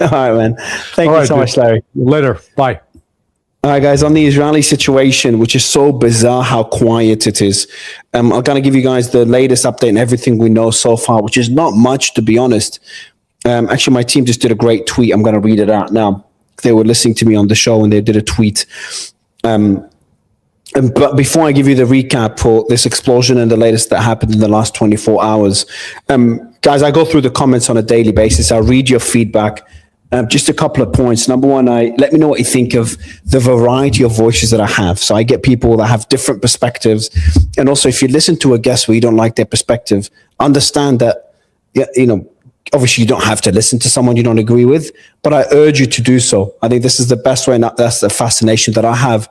All right, man. Thank you so much, Larry. Later. Bye. All right, guys, on the Israeli situation, which is so bizarre how quiet it is, I'm going to give you guys the latest update and everything we know so far, which is not much, to be honest. Actually, my team just did a great tweet. I'm going to read it out now. They were listening to me on the show and they did a tweet. But before I give you the recap for this explosion and the latest that happened in the last 24 hours, guys, I go through the comments on a daily basis. I'll read your feedback. Just a couple of points. Number one, let me know what you think of the variety of voices that I have. So I get people that have different perspectives. And also, if you listen to a guest where you don't like their perspective, understand that, obviously you don't have to listen to someone you don't agree with, but I urge you to do so. I think this is the best way, and that's the fascination that I have,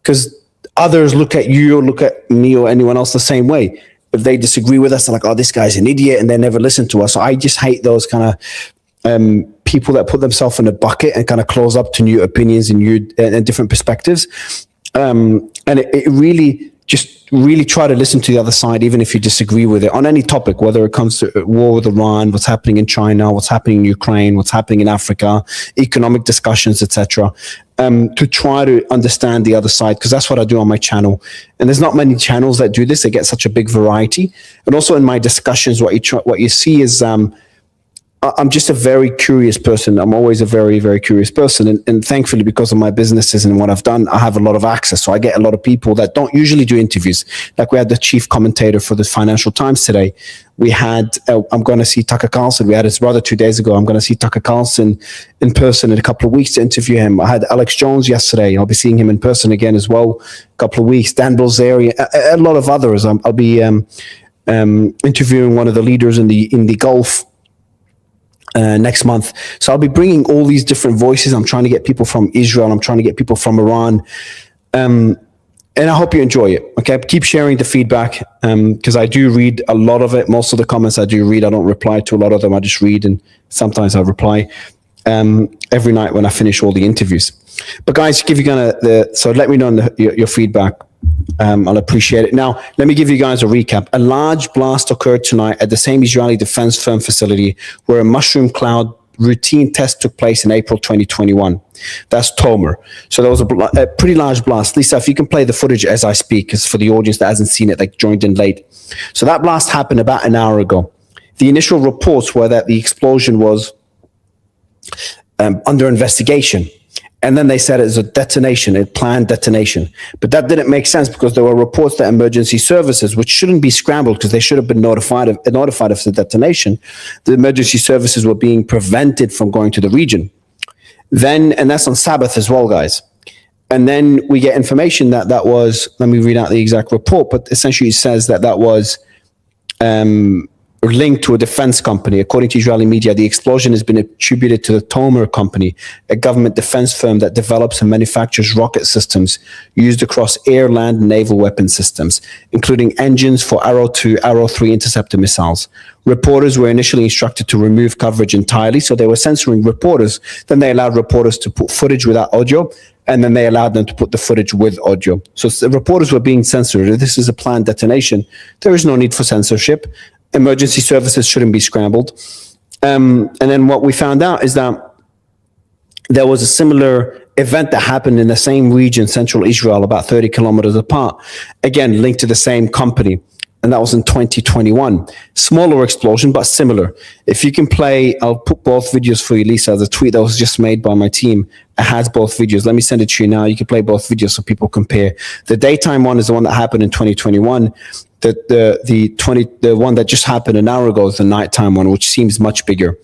because others look at you or look at me or anyone else the same way. If they disagree with us, they're like, oh, this guy's an idiot, and they never listen to us. So I just hate those kind of people that put themselves in a bucket and kind of close up to new opinions and new and different perspectives. And it really, just really try to listen to the other side, even if you disagree with it on any topic, whether it comes to war with Iran, what's happening in China, what's happening in Ukraine, what's happening in Africa, economic discussions, etc. To try to understand the other side, because that's what I do on my channel. And there's not many channels that do this. They get such a big variety. And also in my discussions, what you see is I'm just a very curious person. I'm always a very, very curious person. And thankfully, because of my businesses and what I've done, I have a lot of access. So I get a lot of people that don't usually do interviews. Like we had the chief commentator for the Financial Times today. We had, I'm going to see Tucker Carlson. We had his brother 2 days ago. I'm going to see Tucker Carlson in person in a couple of weeks to interview him. I had Alex Jones yesterday. I'll be seeing him in person again as well, a couple of weeks. Dan Bilzerian, a lot of others. I'll be interviewing one of the leaders in the Gulf next month. So I'll be bringing all these different voices. I'm trying to get people from Israel. I'm trying to get people from Iran. And I hope you enjoy it. Okay. Keep sharing the feedback. Cause I do read a lot of it. Most of the comments I do read, I don't reply to a lot of them. I just read, and sometimes I reply, every night when I finish all the interviews. But guys, give you so let me know your feedback. I'll appreciate it. Now, let me give you guys a recap. A large blast occurred tonight at the same Israeli defense firm facility where a mushroom cloud routine test took place in April 2021. That's Tomer. So there was a pretty large blast. Lisa, if you can play the footage as I speak, because for the audience that hasn't seen it, they joined in late. So that blast happened about an hour ago. The initial reports were that the explosion was under investigation. And then they said it was a detonation, a planned detonation. But that didn't make sense because there were reports that emergency services, which shouldn't be scrambled because they should have been notified of the detonation, the emergency services were being prevented from going to the region. Then, and that's on Sabbath as well, guys. And then we get information that was, let me read out the exact report, but essentially it says that was linked to a defense company. According to Israeli media, the explosion has been attributed to the Tomer company, a government defense firm that develops and manufactures rocket systems used across air, land, and naval weapon systems, including engines for Arrow 2, Arrow 3 interceptor missiles. Reporters were initially instructed to remove coverage entirely, so they were censoring reporters. Then they allowed reporters to put footage without audio, and then they allowed them to put the footage with audio. So the reporters were being censored. If this is a planned detonation, there is no need for censorship. Emergency services shouldn't be scrambled. And then what we found out is that there was a similar event that happened in the same region, central Israel, about 30 kilometers apart, again, linked to the same company. And that was in 2021. Smaller explosion, but similar. If you can play, I'll put both videos for you, Lisa. The tweet that was just made by my team, it has both videos. Let me send it to you now. You can play both videos so people compare. The daytime one is the one that happened in 2021. The one that just happened an hour ago is the nighttime one, which seems much bigger.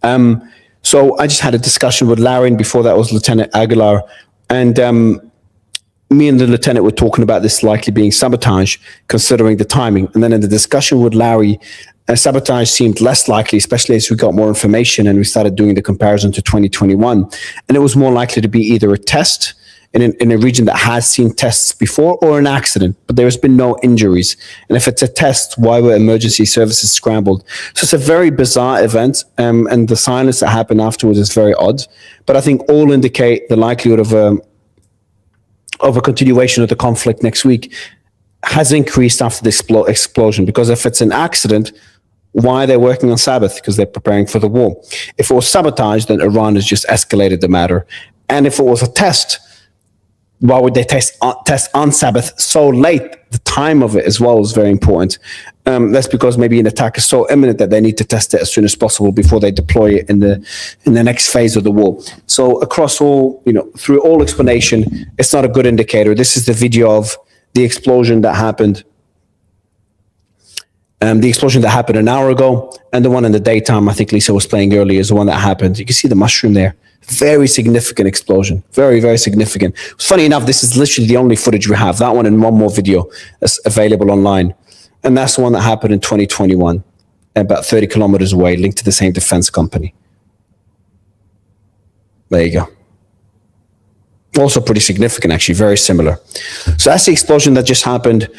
So I just had a discussion with Larry, and before that was Lieutenant Aguilar, and me and the lieutenant were talking about this likely being sabotage, considering the timing. And then in the discussion with Larry, sabotage seemed less likely, especially as we got more information and we started doing the comparison to 2021. And it was more likely to be either a test in a region that has seen tests before, or an accident, but there has been no injuries. And if it's a test, why were emergency services scrambled? So it's a very bizarre event, and the silence that happened afterwards is very odd. But I think all indicate the likelihood of a continuation of the conflict next week has increased after the explosion. Because if it's an accident, why are they working on Sabbath? Because they're preparing for the war. If it was sabotage, then Iran has just escalated the matter. And if it was a test, why would they test on Sabbath so late? The time of it as well is very important. That's because maybe an attack is so imminent that they need to test it as soon as possible before they deploy it in the next phase of the war. So across all, through all explanation, it's not a good indicator. This is the video of the explosion that happened. The explosion that happened an hour ago, and the one in the daytime, I think Lisa was playing earlier, is the one that happened. You can see the mushroom there. Very significant explosion. Very, very significant. Funny enough, this is literally the only footage we have. That one and one more video that's available online. And that's the one that happened in 2021. about 30 kilometers away, linked to the same defense company. There you go. Also pretty significant, actually, very similar. So that's the explosion that just happened.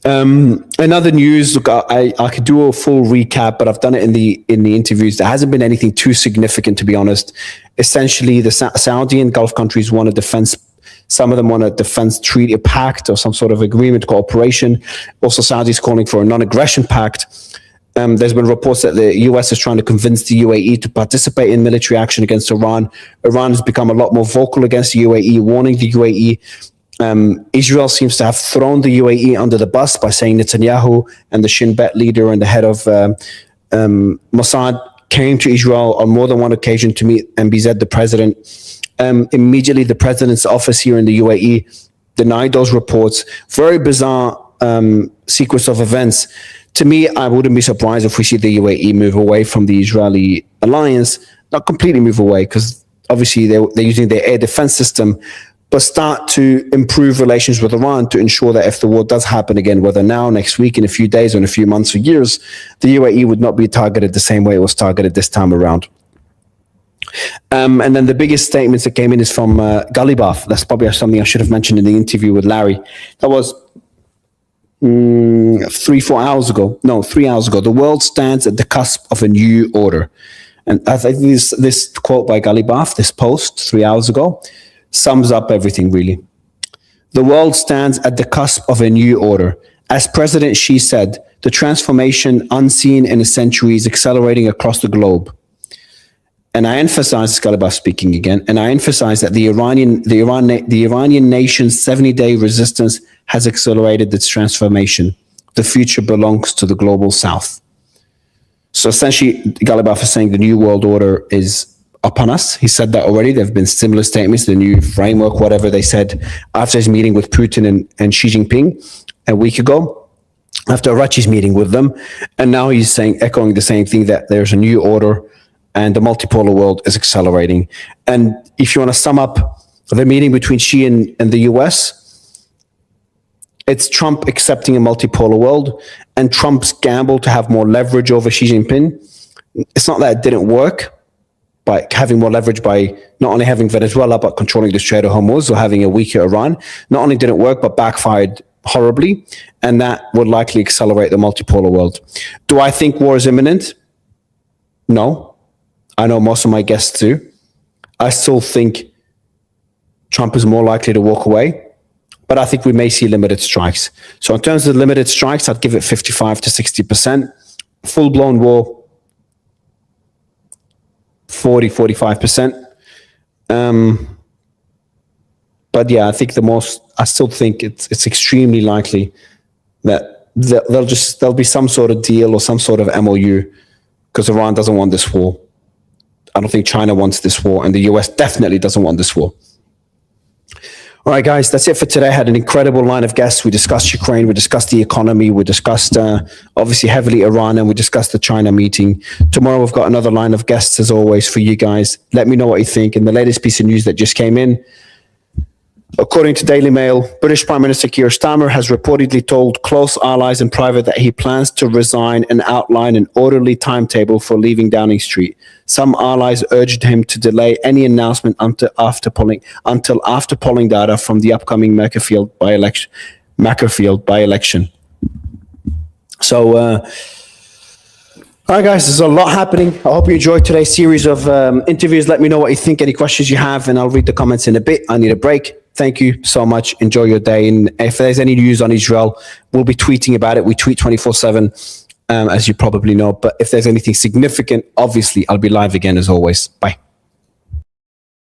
In other news, look, I could do a full recap, but I've done it in the interviews. There hasn't been anything too significant, to be honest. Essentially, the Saudi and Gulf countries want a defense. Some of them want a defense treaty, a pact, or some sort of agreement, cooperation. Also, Saudi is calling for a non-aggression pact. There's been reports that the US is trying to convince the UAE to participate in military action against Iran. Iran has become a lot more vocal against the UAE, warning the UAE. Israel seems to have thrown the UAE under the bus by saying Netanyahu and the Shin Bet leader and the head of Mossad came to Israel on more than one occasion to meet MBZ, the president. Immediately, the president's office here in the UAE denied those reports. Very bizarre sequence of events. To me, I wouldn't be surprised if we see the UAE move away from the Israeli alliance, not completely move away, because obviously they're using their air defense system, but start to improve relations with Iran to ensure that if the war does happen again, whether now, next week, in a few days, or in a few months or years, the UAE would not be targeted the same way it was targeted this time around. And then the biggest statements that came in is from Galibaf. That's probably something I should have mentioned in the interview with Larry. That was 3 hours ago. The world stands at the cusp of a new order. And I think this quote by Galibaf, this post 3 hours ago, sums up everything really. The world stands at the cusp of a new order. As President Xi said, the transformation unseen in a century is accelerating across the globe. And I emphasize, Galibaf speaking again, and I emphasize that the Iranian nation's 70-day resistance has accelerated its transformation. The future belongs to the global south. So essentially, Galibaf is saying the new world order is upon us. He said that already. There have been similar statements, the new framework, whatever they said after his meeting with Putin and Xi Jinping a week ago, after Arachi's meeting with them. And now he's saying, echoing the same thing, that there's a new order and the multipolar world is accelerating. And if you want to sum up the meeting between Xi and the US, it's Trump accepting a multipolar world and Trump's gamble to have more leverage over Xi Jinping. It's not that it didn't work by having more leverage by not only having Venezuela, but controlling the Strait of Hormuz or having a weaker Iran. Not only did it work, but backfired horribly. And that would likely accelerate the multipolar world. Do I think war is imminent? No. I know most of my guests do. I still think Trump is more likely to walk away, but I think we may see limited strikes. So in terms of limited strikes, I'd give it 55 to 60%. Full-blown war, 40, 45%. But yeah, I think I still think it's extremely likely that there'll be some sort of deal or some sort of MOU, because Iran doesn't want this war. I don't think China wants this war, and the US definitely doesn't want this war. All right, guys, that's it for today. I had an incredible line of guests. We discussed Ukraine, we discussed the economy, we discussed obviously heavily Iran, and we discussed the China meeting. Tomorrow we've got another line of guests as always for you guys. Let me know what you think. And the latest piece of news that just came in, according to Daily Mail, British Prime Minister Keir Starmer has reportedly told close allies in private that he plans to resign and outline an orderly timetable for leaving Downing Street. Some allies urged him to delay any announcement until after polling data from the upcoming Macclesfield by-election. So, all right, guys, there's a lot happening. I hope you enjoyed today's series of interviews. Let me know what you think, any questions you have, and I'll read the comments in a bit. I need a break. Thank you so much. Enjoy your day. And if there's any news on Israel, we'll be tweeting about it. We tweet 24/7, as you probably know. But if there's anything significant, obviously, I'll be live again as always. Bye.